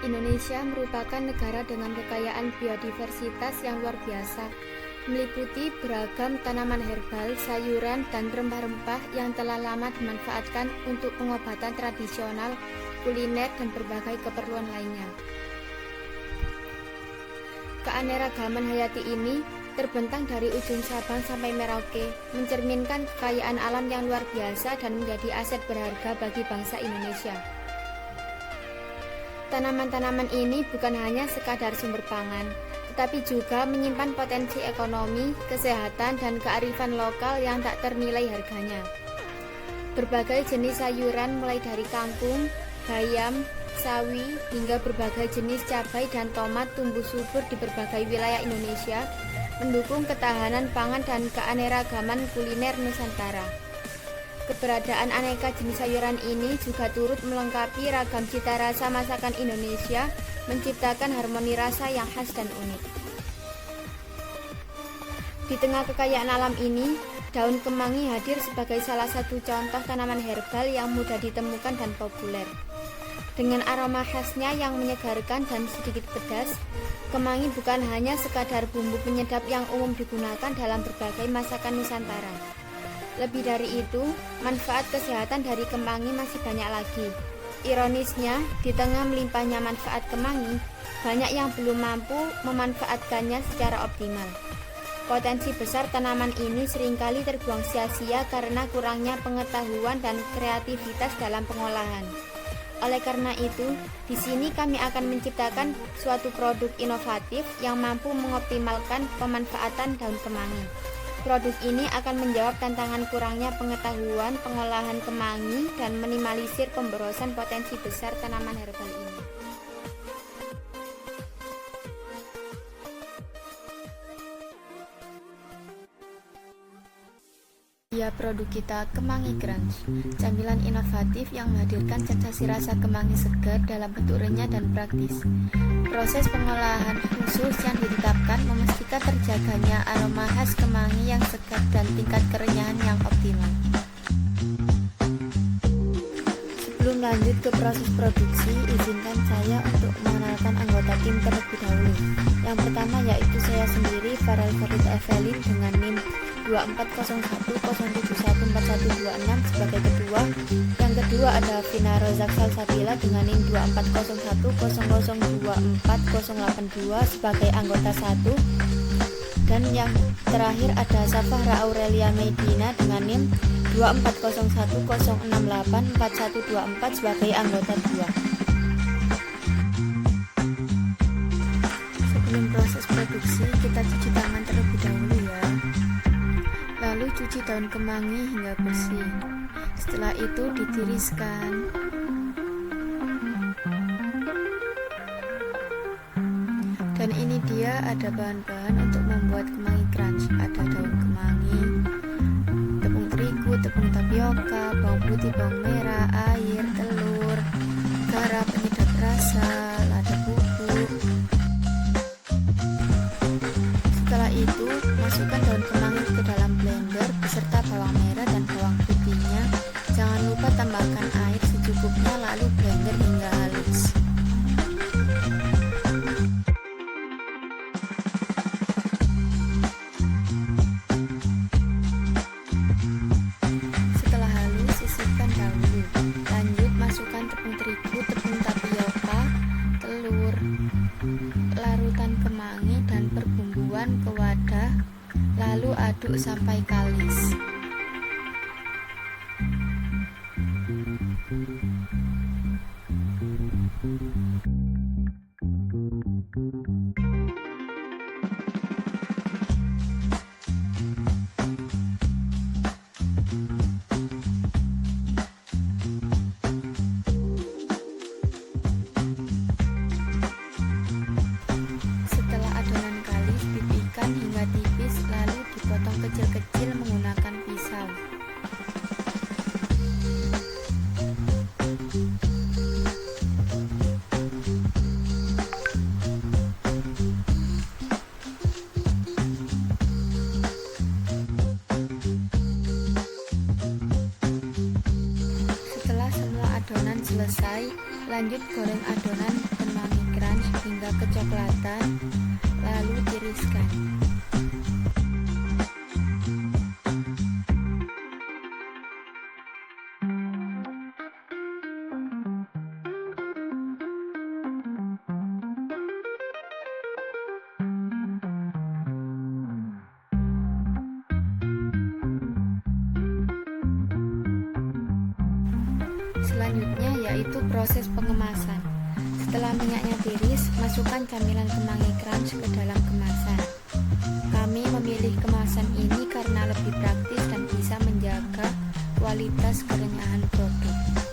Indonesia merupakan negara dengan kekayaan biodiversitas yang luar biasa, meliputi beragam tanaman herbal, sayuran, dan rempah-rempah yang telah lama dimanfaatkan untuk pengobatan tradisional, kuliner, dan berbagai keperluan lainnya. Keanekaragaman hayati ini terbentang dari ujung Sabang sampai Merauke, mencerminkan kekayaan alam yang luar biasa dan menjadi aset berharga bagi bangsa Indonesia. Tanaman-tanaman ini bukan hanya sekadar sumber pangan, tetapi juga menyimpan potensi ekonomi, kesehatan, dan kearifan lokal yang tak ternilai harganya. Berbagai jenis sayuran mulai dari kangkung, bayam, sawi, hingga berbagai jenis cabai dan tomat tumbuh subur di berbagai wilayah Indonesia, mendukung ketahanan pangan dan keanekaragaman kuliner Nusantara. Keberadaan aneka jenis sayuran ini juga turut melengkapi ragam cita rasa masakan Indonesia, menciptakan harmoni rasa yang khas dan unik. Di tengah kekayaan alam ini, daun kemangi hadir sebagai salah satu contoh tanaman herbal yang mudah ditemukan dan populer. Dengan aroma khasnya yang menyegarkan dan sedikit pedas, kemangi bukan hanya sekadar bumbu penyedap yang umum digunakan dalam berbagai masakan Nusantara. Lebih dari itu, manfaat kesehatan dari kemangi masih banyak lagi. Ironisnya, di tengah melimpahnya manfaat kemangi, banyak yang belum mampu memanfaatkannya secara optimal. Potensi besar tanaman ini seringkali terbuang sia-sia karena kurangnya pengetahuan dan kreativitas dalam pengolahan. Oleh karena itu, di sini kami akan menciptakan suatu produk inovatif yang mampu mengoptimalkan pemanfaatan daun kemangi. Produk ini akan menjawab tantangan kurangnya pengetahuan pengolahan kemangi dan minimalisir pemborosan potensi besar tanaman herbal ini. Ya, produk kita Kemangi Crunch, camilan inovatif yang menghadirkan sensasi rasa kemangi segar dalam bentuk renyah dan praktis. Proses pengolahan khusus yang ditetapkan memastikan terjaganya aroma khas kemangi yang segar dan tingkat kerenyahan yang optimal. Sebelum lanjut ke proses produksi, izinkan saya untuk mengenalkan anggota tim terlebih dahulu. Yang pertama yaitu saya sendiri, Farel Farida Evelyn dengan NIM 240107144126 sebagai ketua. Yang kedua ada Vina Rozak Salsabila dengan NIM 240100248082 sebagai anggota 1. Dan yang terakhir ada Safahra Aurelia Medina dengan NIM 240106844124 sebagai anggota 2. Sebelum proses produksi, kita cuci tangan terlebih dahulu ya. Lalu cuci daun kemangi hingga bersih. Setelah itu ditiriskan. Dan ini dia ada bahan-bahan untuk membuat kemangi crunch. Ada daun kemangi, tepung terigu, tepung tapioka, bawang putih, bawang merah, air, telur, garam penyedap rasa, lada bubuk. Setelah itu, masukkan daun kemangi ke dalam blender beserta bawang merah dan bawang putihnya. Jangan lupa tambahkan air secukupnya lalu blender hingga halus. Setelah halus, sisihkan dahulu. Lanjut masukkan tepung terigu, tepung tapioka, telur, larutan kemangi dan perbumbuan ke wadah, lalu aduk sampai kalis. Setelah adonan kalis, pipihkan hingga tipis lalu dipotong kecil-kecil menggunakan pisau. Lanjut goreng adonan kemangi crunch hingga kecoklatan, lalu tiriskan. Selanjutnya yaitu proses pengemasan. Setelah minyaknya tiris, masukkan camilan kemangi crunch ke dalam kemasan. Kami memilih kemasan ini karena lebih praktis dan bisa menjaga kualitas kerenyahan produk.